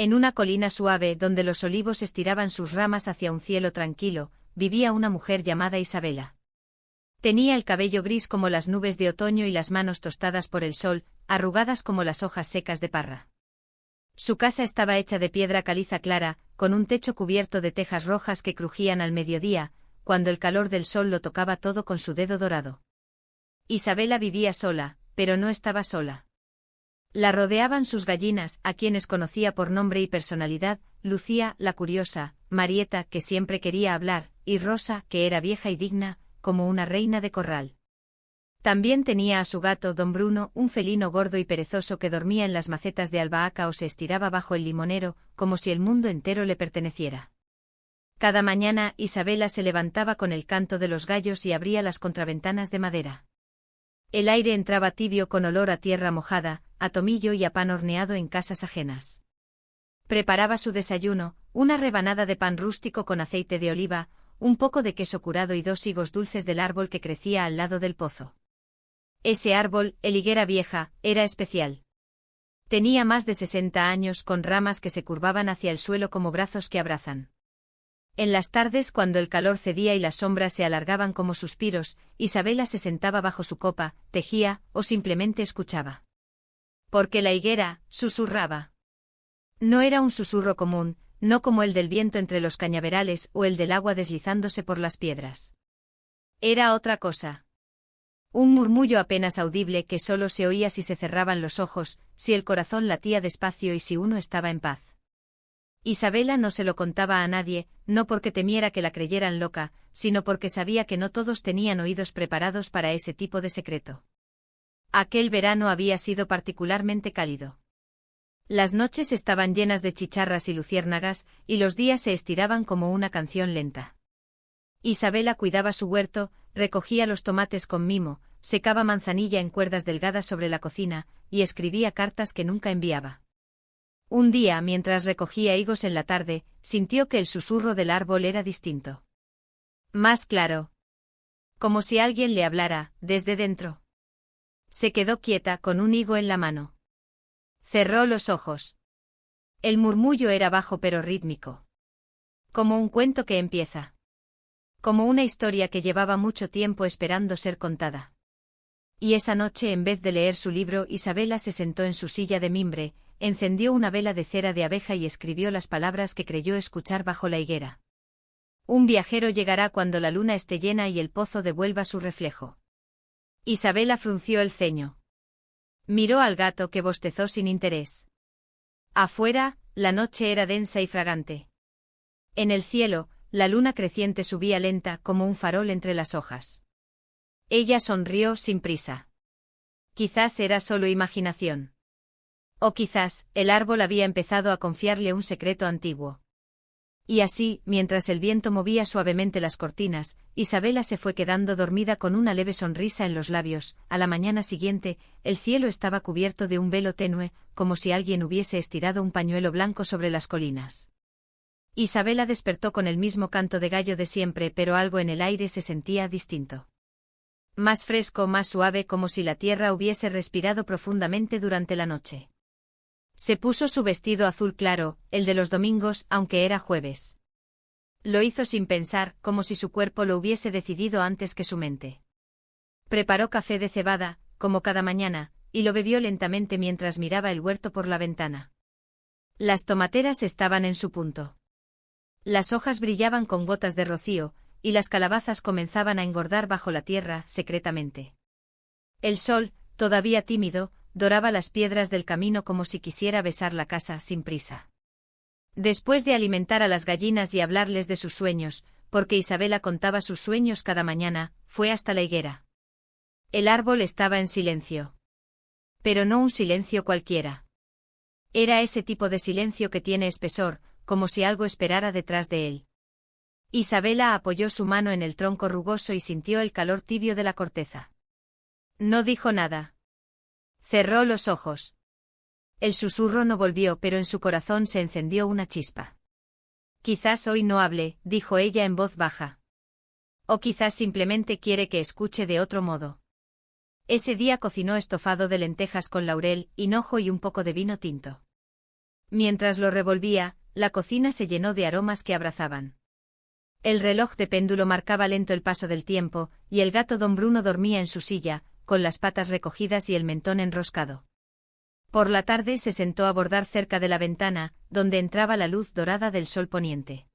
En una colina suave donde los olivos estiraban sus ramas hacia un cielo tranquilo, vivía una mujer llamada Isabela. Tenía el cabello gris como las nubes de otoño y las manos tostadas por el sol, arrugadas como las hojas secas de parra. Su casa estaba hecha de piedra caliza clara, con un techo cubierto de tejas rojas que crujían al mediodía, cuando el calor del sol lo tocaba todo con su dedo dorado. Isabela vivía sola, pero no estaba sola. La rodeaban sus gallinas, a quienes conocía por nombre y personalidad, Lucía, la curiosa, Marieta, que siempre quería hablar, y Rosa, que era vieja y digna, como una reina de corral. También tenía a su gato, don Bruno, un felino gordo y perezoso que dormía en las macetas de albahaca o se estiraba bajo el limonero, como si el mundo entero le perteneciera. Cada mañana Isabela se levantaba con el canto de los gallos y abría las contraventanas de madera. El aire entraba tibio con olor a tierra mojada, a tomillo y a pan horneado en casas ajenas. Preparaba su desayuno, una rebanada de pan rústico con aceite de oliva, un poco de queso curado y 2 higos dulces del árbol que crecía al lado del pozo. Ese árbol, el higuera vieja, era especial. Tenía más de 60 años con ramas que se curvaban hacia el suelo como brazos que abrazan. En las tardes, cuando el calor cedía y las sombras se alargaban como suspiros, Isabela se sentaba bajo su copa, tejía, o simplemente escuchaba. Porque la higuera, susurraba. No era un susurro común, no como el del viento entre los cañaverales o el del agua deslizándose por las piedras. Era otra cosa. Un murmullo apenas audible que solo se oía si se cerraban los ojos, si el corazón latía despacio y si uno estaba en paz. Isabela no se lo contaba a nadie, no porque temiera que la creyeran loca, sino porque sabía que no todos tenían oídos preparados para ese tipo de secreto. Aquel verano había sido particularmente cálido. Las noches estaban llenas de chicharras y luciérnagas, y los días se estiraban como una canción lenta. Isabela cuidaba su huerto, recogía los tomates con mimo, secaba manzanilla en cuerdas delgadas sobre la cocina, y escribía cartas que nunca enviaba. Un día, mientras recogía higos en la tarde, sintió que el susurro del árbol era distinto. Más claro. Como si alguien le hablara, desde dentro. Se quedó quieta con un higo en la mano. Cerró los ojos. El murmullo era bajo pero rítmico. Como un cuento que empieza. Como una historia que llevaba mucho tiempo esperando ser contada. Y esa noche, en vez de leer su libro, Isabela se sentó en su silla de mimbre, encendió una vela de cera de abeja y escribió las palabras que creyó escuchar bajo la higuera. Un viajero llegará cuando la luna esté llena y el pozo devuelva su reflejo. Isabela frunció el ceño. Miró al gato que bostezó sin interés. Afuera, la noche era densa y fragante. En el cielo, la luna creciente subía lenta como un farol entre las hojas. Ella sonrió sin prisa. Quizás era solo imaginación. O quizás, el árbol había empezado a confiarle un secreto antiguo. Y así, mientras el viento movía suavemente las cortinas, Isabela se fue quedando dormida con una leve sonrisa en los labios. A la mañana siguiente, el cielo estaba cubierto de un velo tenue, como si alguien hubiese estirado un pañuelo blanco sobre las colinas. Isabela despertó con el mismo canto de gallo de siempre, pero algo en el aire se sentía distinto. Más fresco, más suave, como si la tierra hubiese respirado profundamente durante la noche. Se puso su vestido azul claro, el de los domingos, aunque era jueves. Lo hizo sin pensar, como si su cuerpo lo hubiese decidido antes que su mente. Preparó café de cebada, como cada mañana, y lo bebió lentamente mientras miraba el huerto por la ventana. Las tomateras estaban en su punto. Las hojas brillaban con gotas de rocío, y las calabazas comenzaban a engordar bajo la tierra, secretamente. El sol, todavía tímido, doraba las piedras del camino como si quisiera besar la casa sin prisa. Después de alimentar a las gallinas y hablarles de sus sueños, porque Isabela contaba sus sueños cada mañana, fue hasta la higuera. El árbol estaba en silencio. Pero no un silencio cualquiera. Era ese tipo de silencio que tiene espesor, como si algo esperara detrás de él. Isabela apoyó su mano en el tronco rugoso y sintió el calor tibio de la corteza. No dijo nada. Cerró los ojos. El susurro no volvió, pero en su corazón se encendió una chispa. Quizás hoy no hable, dijo ella en voz baja. O quizás simplemente quiere que escuche de otro modo. Ese día cocinó estofado de lentejas con laurel, hinojo y un poco de vino tinto. Mientras lo revolvía, la cocina se llenó de aromas que abrazaban. El reloj de péndulo marcaba lento el paso del tiempo, y el gato don Bruno dormía en su silla, con las patas recogidas y el mentón enroscado. Por la tarde se sentó a bordar cerca de la ventana, donde entraba la luz dorada del sol poniente.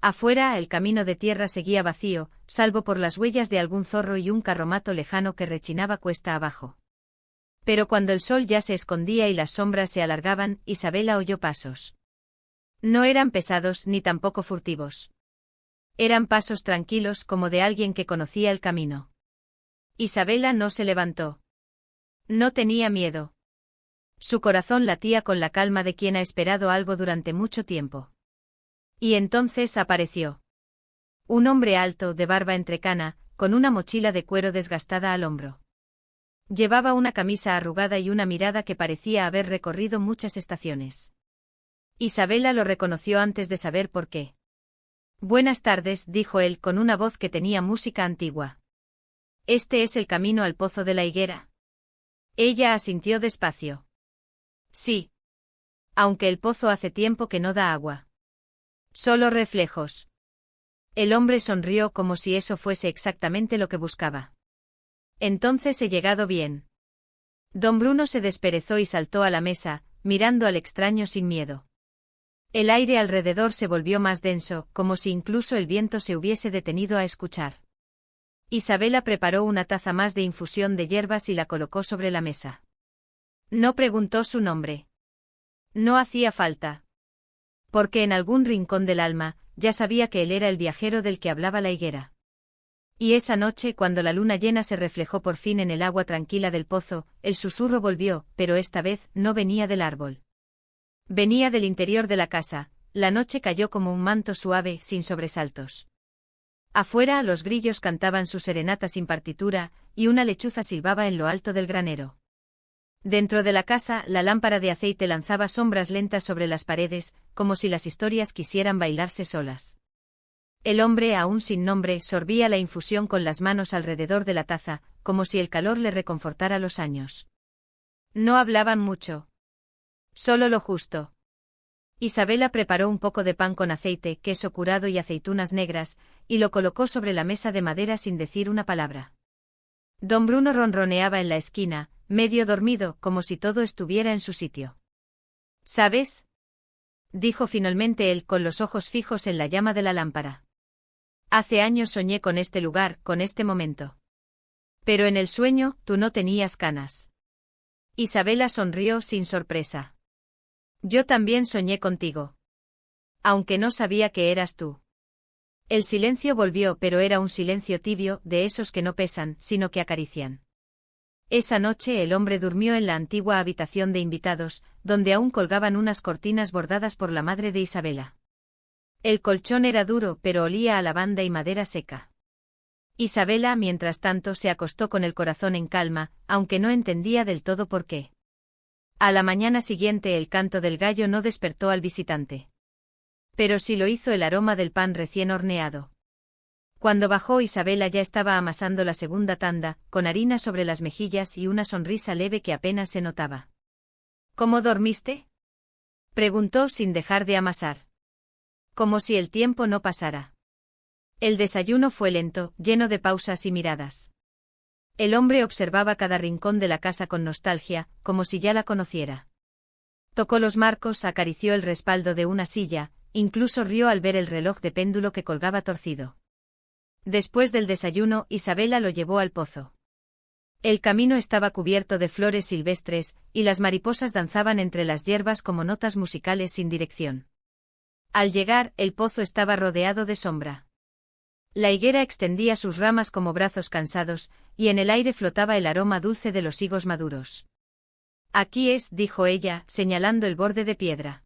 Afuera el camino de tierra seguía vacío, salvo por las huellas de algún zorro y un carromato lejano que rechinaba cuesta abajo. Pero cuando el sol ya se escondía y las sombras se alargaban, Isabela oyó pasos. No eran pesados ni tampoco furtivos. Eran pasos tranquilos como de alguien que conocía el camino. Isabela no se levantó. No tenía miedo. Su corazón latía con la calma de quien ha esperado algo durante mucho tiempo. Y entonces apareció. Un hombre alto, de barba entrecana, con una mochila de cuero desgastada al hombro. Llevaba una camisa arrugada y una mirada que parecía haber recorrido muchas estaciones. Isabela lo reconoció antes de saber por qué. Buenas tardes, dijo él con una voz que tenía música antigua. ¿Este es el camino al pozo de la higuera? Ella asintió despacio. Sí. Aunque el pozo hace tiempo que no da agua. Solo reflejos. El hombre sonrió como si eso fuese exactamente lo que buscaba. Entonces he llegado bien. Don Bruno se desperezó y saltó a la mesa, mirando al extraño sin miedo. El aire alrededor se volvió más denso, como si incluso el viento se hubiese detenido a escuchar. Isabela preparó una taza más de infusión de hierbas y la colocó sobre la mesa. No preguntó su nombre. No hacía falta. Porque en algún rincón del alma, ya sabía que él era el viajero del que hablaba la higuera. Y esa noche, cuando la luna llena se reflejó por fin en el agua tranquila del pozo, el susurro volvió, pero esta vez no venía del árbol. Venía del interior de la casa. La noche cayó como un manto suave, sin sobresaltos. Afuera los grillos cantaban su serenata sin partitura, y una lechuza silbaba en lo alto del granero. Dentro de la casa, la lámpara de aceite lanzaba sombras lentas sobre las paredes, como si las historias quisieran bailarse solas. El hombre, aún sin nombre, sorbía la infusión con las manos alrededor de la taza, como si el calor le reconfortara los años. No hablaban mucho. Solo lo justo. Isabela preparó un poco de pan con aceite, queso curado y aceitunas negras, y lo colocó sobre la mesa de madera sin decir una palabra. Don Bruno ronroneaba en la esquina, medio dormido, como si todo estuviera en su sitio. ¿Sabes? Dijo finalmente él con los ojos fijos en la llama de la lámpara. Hace años soñé con este lugar, con este momento. Pero en el sueño, tú no tenías canas. Isabela sonrió sin sorpresa. Yo también soñé contigo. Aunque no sabía que eras tú. El silencio volvió, pero era un silencio tibio, de esos que no pesan, sino que acarician. Esa noche el hombre durmió en la antigua habitación de invitados, donde aún colgaban unas cortinas bordadas por la madre de Isabela. El colchón era duro, pero olía a lavanda y madera seca. Isabela, mientras tanto, se acostó con el corazón en calma, aunque no entendía del todo por qué. A la mañana siguiente el canto del gallo no despertó al visitante. Pero sí lo hizo el aroma del pan recién horneado. Cuando bajó, Isabela ya estaba amasando la segunda tanda, con harina sobre las mejillas y una sonrisa leve que apenas se notaba. ¿Cómo dormiste?, preguntó sin dejar de amasar. Como si el tiempo no pasara. El desayuno fue lento, lleno de pausas y miradas. El hombre observaba cada rincón de la casa con nostalgia, como si ya la conociera. Tocó los marcos, acarició el respaldo de una silla, incluso rió al ver el reloj de péndulo que colgaba torcido. Después del desayuno, Isabela lo llevó al pozo. El camino estaba cubierto de flores silvestres, y las mariposas danzaban entre las hierbas como notas musicales sin dirección. Al llegar, el pozo estaba rodeado de sombra. La higuera extendía sus ramas como brazos cansados, y en el aire flotaba el aroma dulce de los higos maduros. Aquí es, dijo ella, señalando el borde de piedra.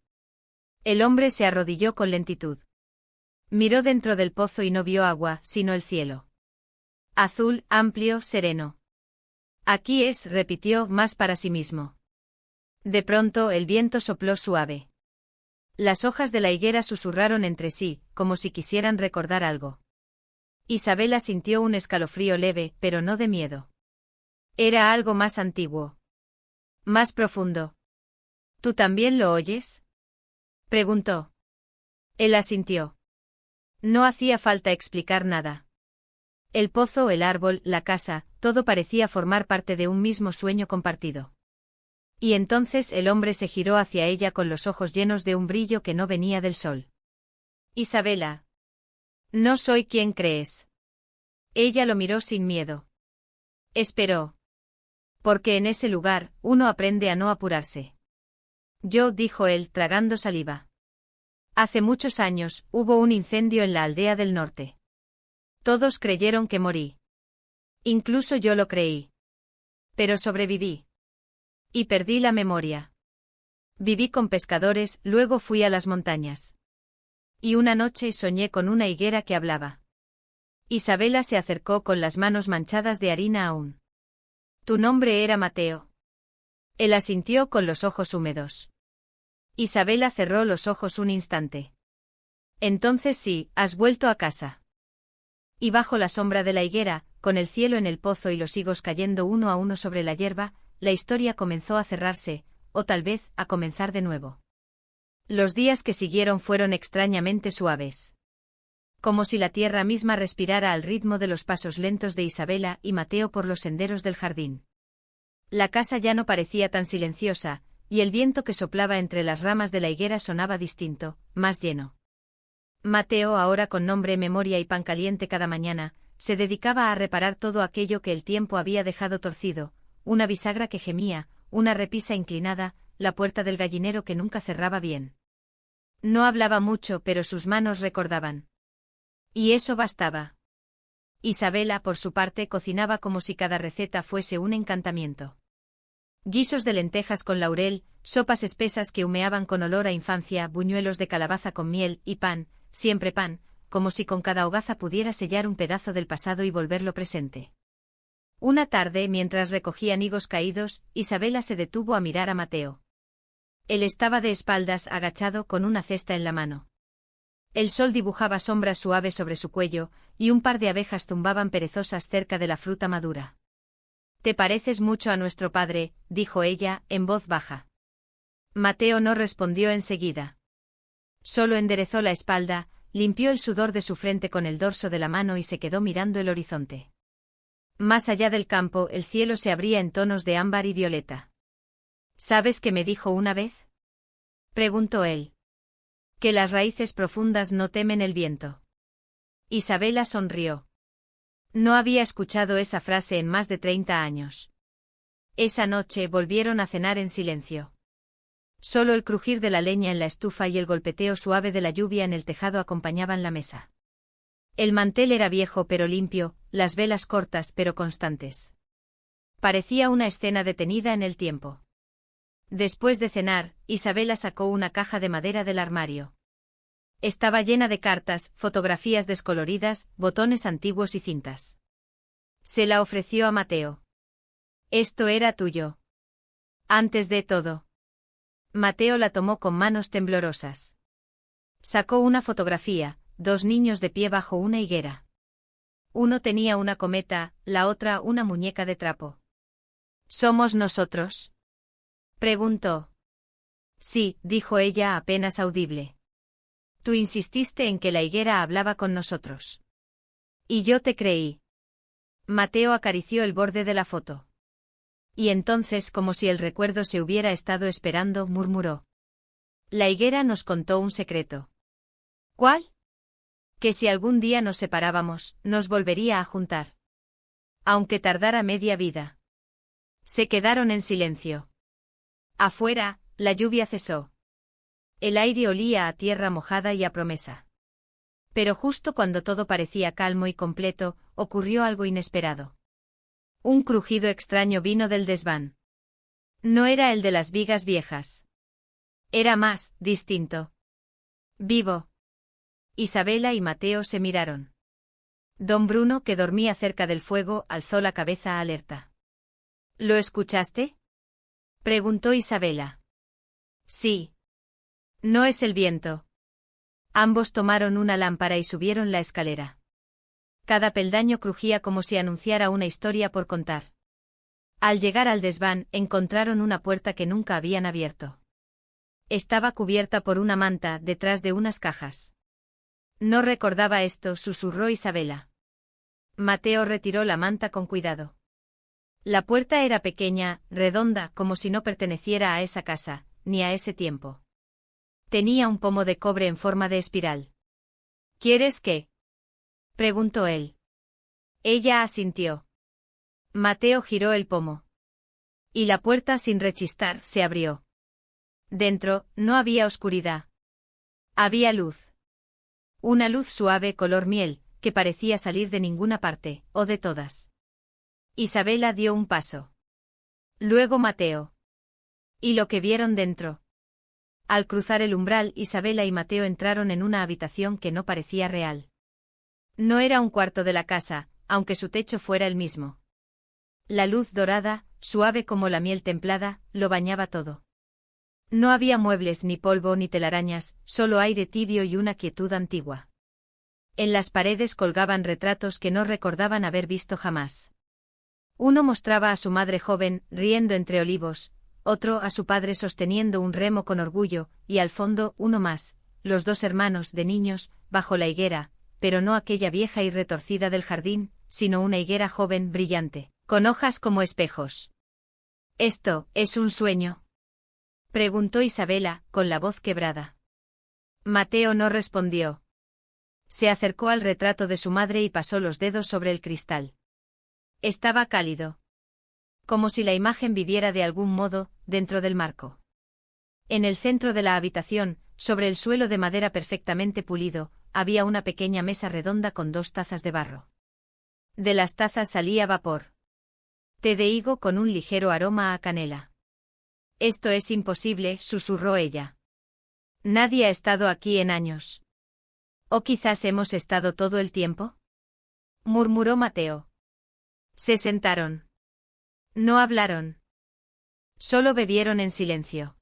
El hombre se arrodilló con lentitud. Miró dentro del pozo y no vio agua, sino el cielo. Azul, amplio, sereno. Aquí es, repitió, más para sí mismo. De pronto el viento sopló suave. Las hojas de la higuera susurraron entre sí, como si quisieran recordar algo. Isabela sintió un escalofrío leve, pero no de miedo. Era algo más antiguo. Más profundo. ¿Tú también lo oyes? Preguntó. Él asintió. No hacía falta explicar nada. El pozo, el árbol, la casa, todo parecía formar parte de un mismo sueño compartido. Y entonces el hombre se giró hacia ella con los ojos llenos de un brillo que no venía del sol. Isabela. No soy quien crees. Ella lo miró sin miedo. Esperó. Porque en ese lugar, uno aprende a no apurarse. Yo, dijo él, tragando saliva. Hace muchos años, hubo un incendio en la aldea del norte. Todos creyeron que morí. Incluso yo lo creí. Pero sobreviví. Y perdí la memoria. Viví con pescadores, luego fui a las montañas. Y una noche soñé con una higuera que hablaba. Isabela se acercó con las manos manchadas de harina aún. Tu nombre era Mateo. Él asintió con los ojos húmedos. Isabela cerró los ojos un instante. Entonces sí, has vuelto a casa. Y bajo la sombra de la higuera, con el cielo en el pozo y los higos cayendo uno a uno sobre la hierba, la historia comenzó a cerrarse, o tal vez, a comenzar de nuevo. Los días que siguieron fueron extrañamente suaves. Como si la tierra misma respirara al ritmo de los pasos lentos de Isabela y Mateo por los senderos del jardín. La casa ya no parecía tan silenciosa, y el viento que soplaba entre las ramas de la higuera sonaba distinto, más lleno. Mateo, ahora con nombre, memoria y pan caliente cada mañana, se dedicaba a reparar todo aquello que el tiempo había dejado torcido, una bisagra que gemía, una repisa inclinada, la puerta del gallinero que nunca cerraba bien. No hablaba mucho, pero sus manos recordaban. Y eso bastaba. Isabela, por su parte, cocinaba como si cada receta fuese un encantamiento. Guisos de lentejas con laurel, sopas espesas que humeaban con olor a infancia, buñuelos de calabaza con miel, y pan, siempre pan, como si con cada hogaza pudiera sellar un pedazo del pasado y volverlo presente. Una tarde, mientras recogían higos caídos, Isabela se detuvo a mirar a Mateo. Él estaba de espaldas, agachado, con una cesta en la mano. El sol dibujaba sombras suaves sobre su cuello, y un par de abejas zumbaban perezosas cerca de la fruta madura. «Te pareces mucho a nuestro padre», dijo ella, en voz baja. Mateo no respondió enseguida. Solo enderezó la espalda, limpió el sudor de su frente con el dorso de la mano y se quedó mirando el horizonte. Más allá del campo, el cielo se abría en tonos de ámbar y violeta. «¿Sabes qué me dijo una vez?», preguntó él. «Que las raíces profundas no temen el viento». Isabela sonrió. No había escuchado esa frase en más de 30 años. Esa noche volvieron a cenar en silencio. Solo el crujir de la leña en la estufa y el golpeteo suave de la lluvia en el tejado acompañaban la mesa. El mantel era viejo pero limpio, las velas cortas pero constantes. Parecía una escena detenida en el tiempo. Después de cenar, Isabela sacó una caja de madera del armario. Estaba llena de cartas, fotografías descoloridas, botones antiguos y cintas. Se la ofreció a Mateo. «Esto era tuyo. Antes de todo». Mateo la tomó con manos temblorosas. Sacó una fotografía, 2 niños de pie bajo una higuera. Uno tenía una cometa, la otra una muñeca de trapo. «¿Somos nosotros?», preguntó. «Sí», dijo ella apenas audible. «Tú insististe en que la higuera hablaba con nosotros. Y yo te creí». Mateo acarició el borde de la foto. Y entonces, como si el recuerdo se hubiera estado esperando, murmuró. «La higuera nos contó un secreto». «¿Cuál?». «Que si algún día nos separábamos, nos volvería a juntar. Aunque tardara media vida». Se quedaron en silencio. Afuera, la lluvia cesó. El aire olía a tierra mojada y a promesa. Pero justo cuando todo parecía calmo y completo, ocurrió algo inesperado. Un crujido extraño vino del desván. No era el de las vigas viejas. Era más, distinto. Vivo. Isabela y Mateo se miraron. Don Bruno, que dormía cerca del fuego, alzó la cabeza alerta. ¿Lo escuchaste?, preguntó Isabela. Sí. No es el viento. Ambos tomaron una lámpara y subieron la escalera. Cada peldaño crujía como si anunciara una historia por contar. Al llegar al desván, encontraron una puerta que nunca habían abierto. Estaba cubierta por una manta detrás de unas cajas. No recordaba esto, susurró Isabela. Mateo retiró la manta con cuidado. La puerta era pequeña, redonda, como si no perteneciera a esa casa, ni a ese tiempo. Tenía un pomo de cobre en forma de espiral. ¿Quieres qué?, preguntó él. Ella asintió. Mateo giró el pomo. Y la puerta, sin rechistar, se abrió. Dentro, no había oscuridad. Había luz. Una luz suave color miel, que parecía salir de ninguna parte, o de todas. Isabela dio un paso. Luego Mateo. ¿Y lo que vieron dentro? Al cruzar el umbral, Isabela y Mateo entraron en una habitación que no parecía real. No era un cuarto de la casa, aunque su techo fuera el mismo. La luz dorada, suave como la miel templada, lo bañaba todo. No había muebles, ni polvo, ni telarañas, solo aire tibio y una quietud antigua. En las paredes colgaban retratos que no recordaban haber visto jamás. Uno mostraba a su madre joven, riendo entre olivos, otro a su padre sosteniendo un remo con orgullo, y al fondo, uno más, los dos hermanos de niños, bajo la higuera, pero no aquella vieja y retorcida del jardín, sino una higuera joven, brillante, con hojas como espejos. ¿Esto es un sueño?, preguntó Isabela, con la voz quebrada. Mateo no respondió. Se acercó al retrato de su madre y pasó los dedos sobre el cristal. Estaba cálido. Como si la imagen viviera de algún modo, dentro del marco. En el centro de la habitación, sobre el suelo de madera perfectamente pulido, había una pequeña mesa redonda con 2 tazas de barro. De las tazas salía vapor. Té de higo con un ligero aroma a canela. Esto es imposible, susurró ella. Nadie ha estado aquí en años. ¿O quizás hemos estado todo el tiempo?, murmuró Mateo. Se sentaron. No hablaron. Solo bebieron en silencio.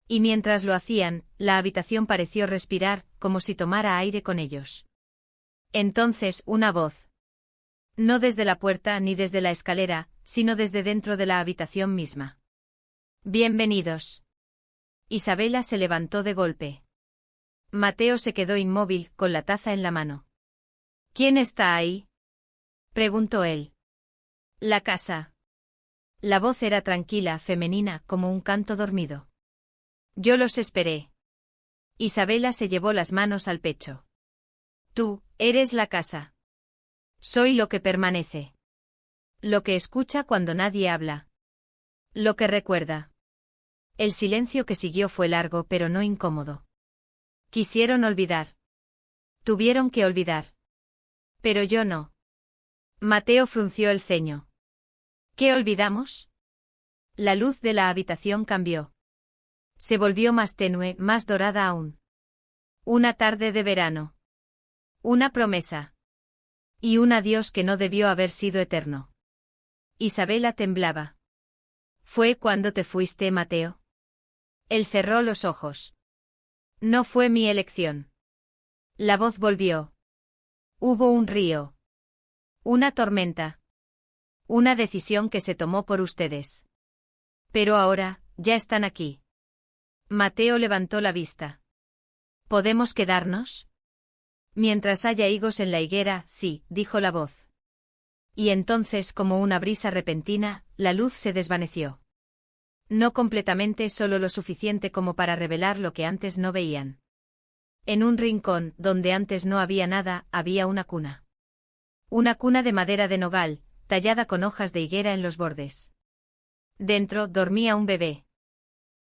Y mientras lo hacían, la habitación pareció respirar, como si tomara aire con ellos. Entonces, una voz. No desde la puerta ni desde la escalera, sino desde dentro de la habitación misma. Bienvenidos. Isabela se levantó de golpe. Mateo se quedó inmóvil, con la taza en la mano. ¿Quién está ahí?, preguntó él. La casa. La voz era tranquila, femenina, como un canto dormido. Yo los esperé. Isabela se llevó las manos al pecho. Tú, eres la casa. Soy lo que permanece. Lo que escucha cuando nadie habla. Lo que recuerda. El silencio que siguió fue largo pero no incómodo. Quisieron olvidar. Tuvieron que olvidar. Pero yo no. Mateo frunció el ceño. ¿Qué olvidamos? La luz de la habitación cambió. Se volvió más tenue, más dorada aún. Una tarde de verano. Una promesa. Y un adiós que no debió haber sido eterno. Isabela temblaba. ¿Fue cuando te fuiste, Mateo? Él cerró los ojos. No fue mi elección. La voz volvió. Hubo un río. Una tormenta. Una decisión que se tomó por ustedes. Pero ahora, ya están aquí. Mateo levantó la vista. ¿Podemos quedarnos? Mientras haya higos en la higuera, sí, dijo la voz. Y entonces, como una brisa repentina, la luz se desvaneció. No completamente, solo lo suficiente como para revelar lo que antes no veían. En un rincón, donde antes no había nada, había una cuna. Una cuna de madera de nogal, tallada con hojas de higuera en los bordes. Dentro dormía un bebé.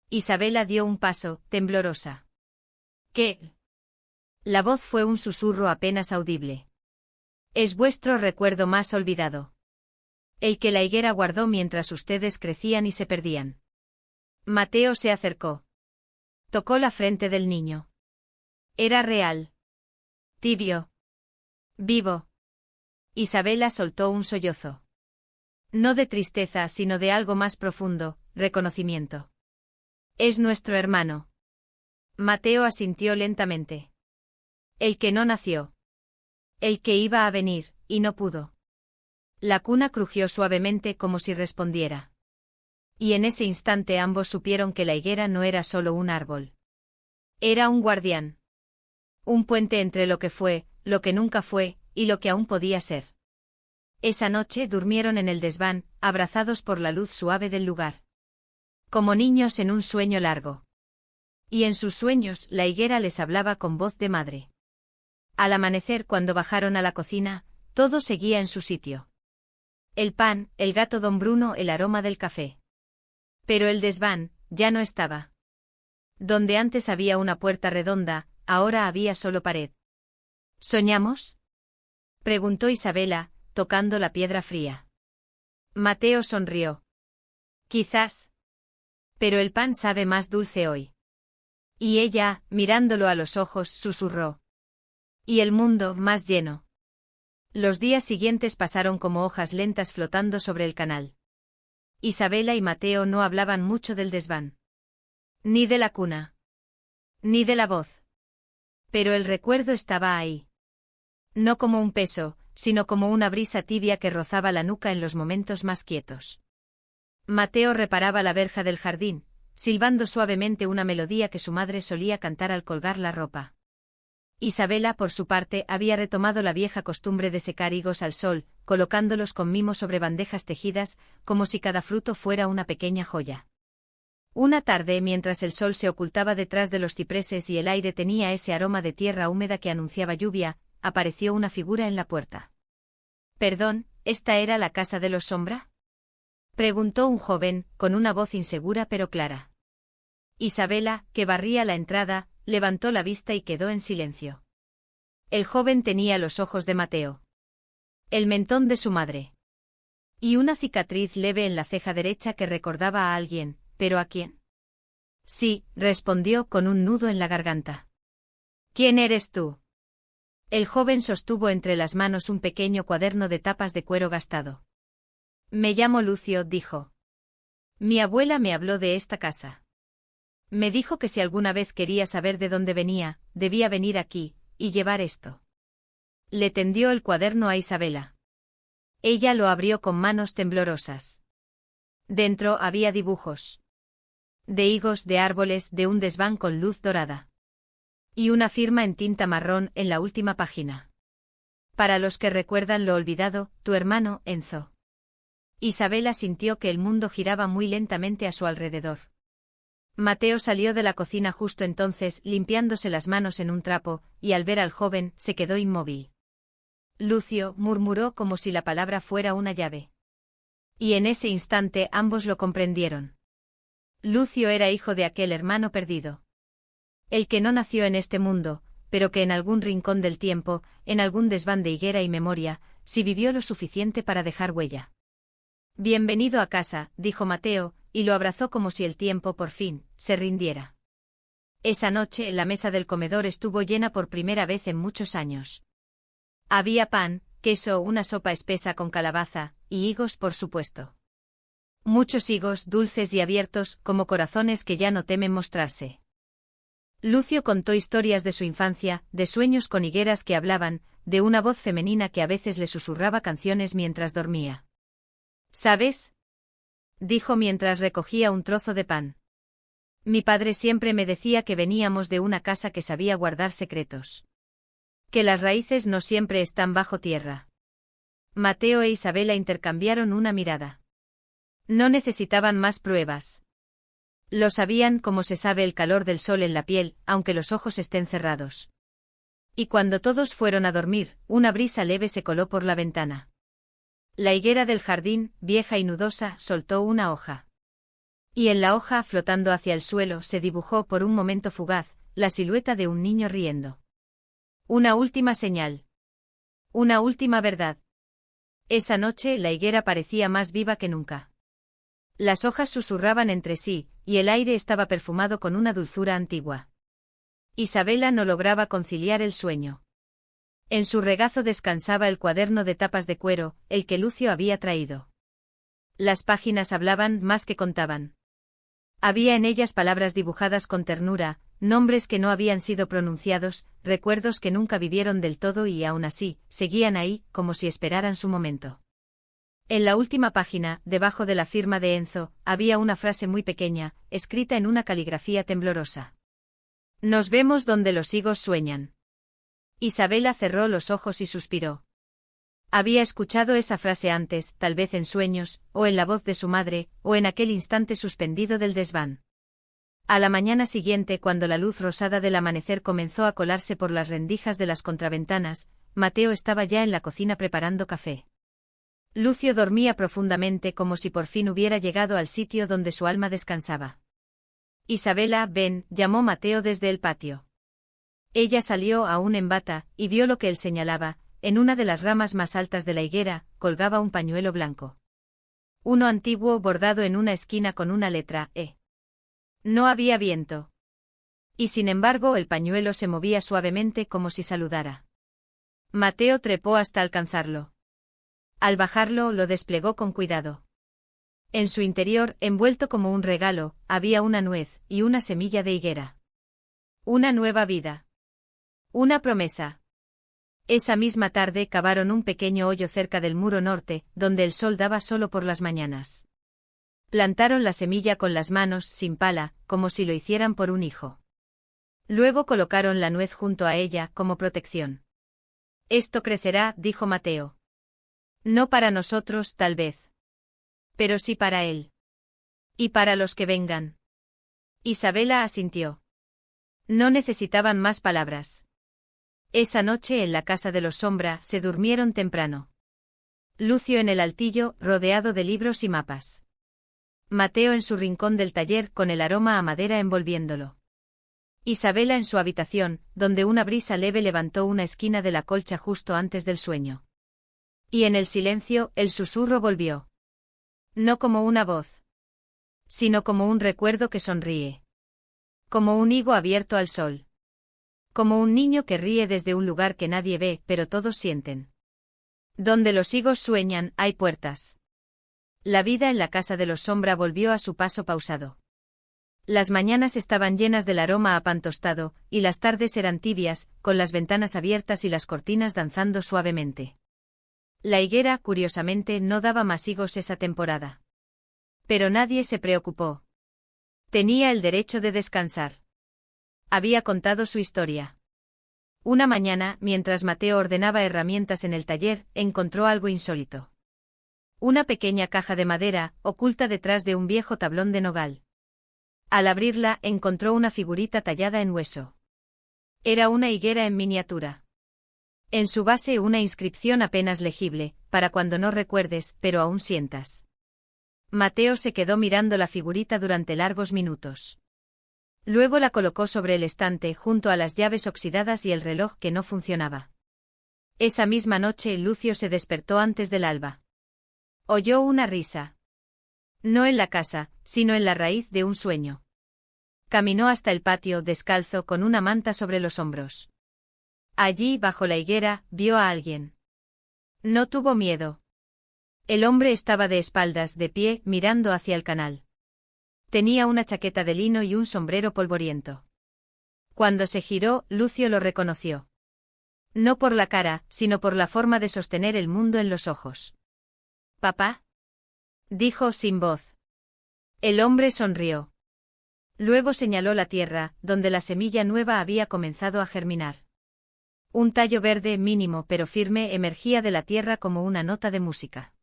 Isabela dio un paso, temblorosa. ¿Qué? La voz fue un susurro apenas audible. Es vuestro recuerdo más olvidado. El que la higuera guardó mientras ustedes crecían y se perdían. Mateo se acercó. Tocó la frente del niño. Era real. Tibio. Vivo. Isabela soltó un sollozo. No de tristeza, sino de algo más profundo, reconocimiento. Es nuestro hermano. Mateo asintió lentamente. El que no nació. El que iba a venir, y no pudo. La cuna crujió suavemente como si respondiera. Y en ese instante ambos supieron que la higuera no era solo un árbol. Era un guardián. Un puente entre lo que fue, lo que nunca fue, y lo que aún podía ser. Esa noche durmieron en el desván, abrazados por la luz suave del lugar. Como niños en un sueño largo. Y en sus sueños, la higuera les hablaba con voz de madre. Al amanecer, cuando bajaron a la cocina, todo seguía en su sitio. El pan, el gato don Bruno, el aroma del café. Pero el desván, ya no estaba. Donde antes había una puerta redonda, ahora había solo pared. ¿Soñamos?, preguntó Isabela, tocando la piedra fría. Mateo sonrió. Quizás. Pero el pan sabe más dulce hoy. Y ella, mirándolo a los ojos, susurró. Y el mundo más lleno. Los días siguientes pasaron como hojas lentas flotando sobre el canal. Isabela y Mateo no hablaban mucho del desván. Ni de la cuna. Ni de la voz. Pero el recuerdo estaba ahí. No como un peso, sino como una brisa tibia que rozaba la nuca en los momentos más quietos. Mateo reparaba la verja del jardín, silbando suavemente una melodía que su madre solía cantar al colgar la ropa. Isabela, por su parte, había retomado la vieja costumbre de secar higos al sol, colocándolos con mimo sobre bandejas tejidas, como si cada fruto fuera una pequeña joya. Una tarde, mientras el sol se ocultaba detrás de los cipreses y el aire tenía ese aroma de tierra húmeda que anunciaba lluvia, apareció una figura en la puerta. «Perdón, ¿esta era la casa de los Sombra?», preguntó un joven, con una voz insegura pero clara. Isabela, que barría la entrada, levantó la vista y quedó en silencio. El joven tenía los ojos de Mateo. El mentón de su madre. Y una cicatriz leve en la ceja derecha que recordaba a alguien, ¿pero a quién? Sí, respondió con un nudo en la garganta. ¿Quién eres tú? El joven sostuvo entre las manos un pequeño cuaderno de tapas de cuero gastado. Me llamo Lucio, dijo. Mi abuela me habló de esta casa. Me dijo que si alguna vez quería saber de dónde venía, debía venir aquí, y llevar esto. Le tendió el cuaderno a Isabela. Ella lo abrió con manos temblorosas. Dentro había dibujos. De higos, de árboles, de un desván con luz dorada. Y una firma en tinta marrón en la última página. Para los que recuerdan lo olvidado, tu hermano, Enzo. Isabela sintió que el mundo giraba muy lentamente a su alrededor. Mateo salió de la cocina justo entonces, limpiándose las manos en un trapo, y al ver al joven, se quedó inmóvil. Lucio, murmuró como si la palabra fuera una llave. Y en ese instante ambos lo comprendieron. Lucio era hijo de aquel hermano perdido. El que no nació en este mundo, pero que en algún rincón del tiempo, en algún desván de higuera y memoria, sí vivió lo suficiente para dejar huella. Bienvenido a casa, dijo Mateo, y lo abrazó como si el tiempo, por fin, se rindiera. Esa noche la mesa del comedor estuvo llena por primera vez en muchos años. Había pan, queso, una sopa espesa con calabaza, y higos por supuesto. Muchos higos dulces y abiertos, como corazones que ya no temen mostrarse. Lucio contó historias de su infancia, de sueños con higueras que hablaban, de una voz femenina que a veces le susurraba canciones mientras dormía. ¿Sabes?, dijo mientras recogía un trozo de pan. Mi padre siempre me decía que veníamos de una casa que sabía guardar secretos. Que las raíces no siempre están bajo tierra. Mateo e Isabela intercambiaron una mirada. No necesitaban más pruebas. Lo sabían como se sabe el calor del sol en la piel, aunque los ojos estén cerrados. Y cuando todos fueron a dormir, una brisa leve se coló por la ventana. La higuera del jardín, vieja y nudosa, soltó una hoja. Y en la hoja, flotando hacia el suelo, se dibujó por un momento fugaz, la silueta de un niño riendo. Una última señal. Una última verdad. Esa noche la higuera parecía más viva que nunca. Las hojas susurraban entre sí, y el aire estaba perfumado con una dulzura antigua. Isabela no lograba conciliar el sueño. En su regazo descansaba el cuaderno de tapas de cuero, el que Lucio había traído. Las páginas hablaban más que contaban. Había en ellas palabras dibujadas con ternura, nombres que no habían sido pronunciados, recuerdos que nunca vivieron del todo y aún así, seguían ahí, como si esperaran su momento. En la última página, debajo de la firma de Enzo, había una frase muy pequeña, escrita en una caligrafía temblorosa. Nos vemos donde los higos sueñan. Isabela cerró los ojos y suspiró. Había escuchado esa frase antes, tal vez en sueños, o en la voz de su madre, o en aquel instante suspendido del desván. A la mañana siguiente, cuando la luz rosada del amanecer comenzó a colarse por las rendijas de las contraventanas, Mateo estaba ya en la cocina preparando café. Lucio dormía profundamente como si por fin hubiera llegado al sitio donde su alma descansaba. Isabela, ven, llamó Mateo desde el patio. Ella salió aún en bata, y vio lo que él señalaba, en una de las ramas más altas de la higuera, colgaba un pañuelo blanco. Uno antiguo bordado en una esquina con una letra E. No había viento. Y sin embargo el pañuelo se movía suavemente como si saludara. Mateo trepó hasta alcanzarlo. Al bajarlo lo desplegó con cuidado. En su interior, envuelto como un regalo, había una nuez y una semilla de higuera. Una nueva vida. Una promesa. Esa misma tarde cavaron un pequeño hoyo cerca del muro norte, donde el sol daba solo por las mañanas. Plantaron la semilla con las manos, sin pala, como si lo hicieran por un hijo. Luego colocaron la nuez junto a ella, como protección. Esto crecerá, dijo Mateo. No para nosotros, tal vez. Pero sí para él. Y para los que vengan. Isabela asintió. No necesitaban más palabras. Esa noche en la casa de los Sombra se durmieron temprano. Lucio en el altillo, rodeado de libros y mapas. Mateo en su rincón del taller con el aroma a madera envolviéndolo. Isabela en su habitación, donde una brisa leve levantó una esquina de la colcha justo antes del sueño. Y en el silencio, el susurro volvió. No como una voz. Sino como un recuerdo que sonríe. Como un higo abierto al sol. Como un niño que ríe desde un lugar que nadie ve, pero todos sienten. Donde los higos sueñan, hay puertas. La vida en la casa de los Sombra volvió a su paso pausado. Las mañanas estaban llenas del aroma a pan tostado, y las tardes eran tibias, con las ventanas abiertas y las cortinas danzando suavemente. La higuera, curiosamente, no daba más higos esa temporada. Pero nadie se preocupó. Tenía el derecho de descansar. Había contado su historia. Una mañana, mientras Mateo ordenaba herramientas en el taller, encontró algo insólito. Una pequeña caja de madera, oculta detrás de un viejo tablón de nogal. Al abrirla, encontró una figurita tallada en hueso. Era una higuera en miniatura. En su base una inscripción apenas legible, para cuando no recuerdes, pero aún sientas. Mateo se quedó mirando la figurita durante largos minutos. Luego la colocó sobre el estante junto a las llaves oxidadas y el reloj que no funcionaba. Esa misma noche Lucio se despertó antes del alba. Oyó una risa. No en la casa, sino en la raíz de un sueño. Caminó hasta el patio descalzo con una manta sobre los hombros. Allí, bajo la higuera, vio a alguien. No tuvo miedo. El hombre estaba de espaldas, de pie, mirando hacia el canal. Tenía una chaqueta de lino y un sombrero polvoriento. Cuando se giró, Lucio lo reconoció. No por la cara, sino por la forma de sostener el mundo en los ojos. «¿Papá?», dijo sin voz. El hombre sonrió. Luego señaló la tierra, donde la semilla nueva había comenzado a germinar. Un tallo verde mínimo pero firme emergía de la tierra como una nota de música.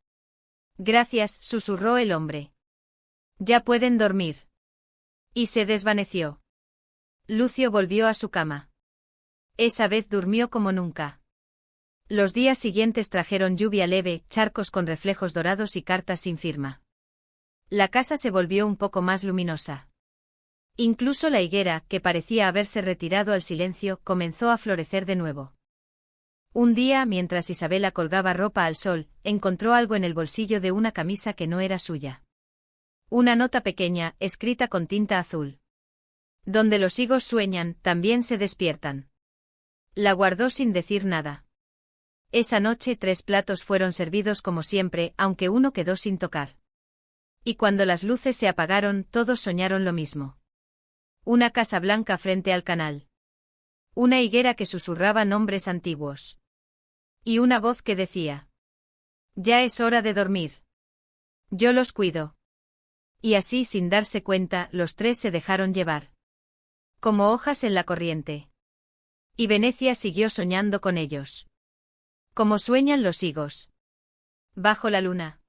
«Gracias», susurró el hombre. «Ya pueden dormir». Y se desvaneció. Lucio volvió a su cama. Esa vez durmió como nunca. Los días siguientes trajeron lluvia leve, charcos con reflejos dorados y cartas sin firma. La casa se volvió un poco más luminosa. Incluso la higuera, que parecía haberse retirado al silencio, comenzó a florecer de nuevo. Un día, mientras Isabela colgaba ropa al sol, encontró algo en el bolsillo de una camisa que no era suya. Una nota pequeña, escrita con tinta azul. Donde los higos sueñan, también se despiertan. La guardó sin decir nada. Esa noche 3 platos fueron servidos como siempre, aunque uno quedó sin tocar. Y cuando las luces se apagaron, todos soñaron lo mismo. Una casa blanca frente al canal. Una higuera que susurraba nombres antiguos. Y una voz que decía: Ya es hora de dormir. Yo los cuido. Y así, sin darse cuenta, los tres se dejaron llevar. Como hojas en la corriente. Y Venecia siguió soñando con ellos. Como sueñan los higos. Bajo la luna.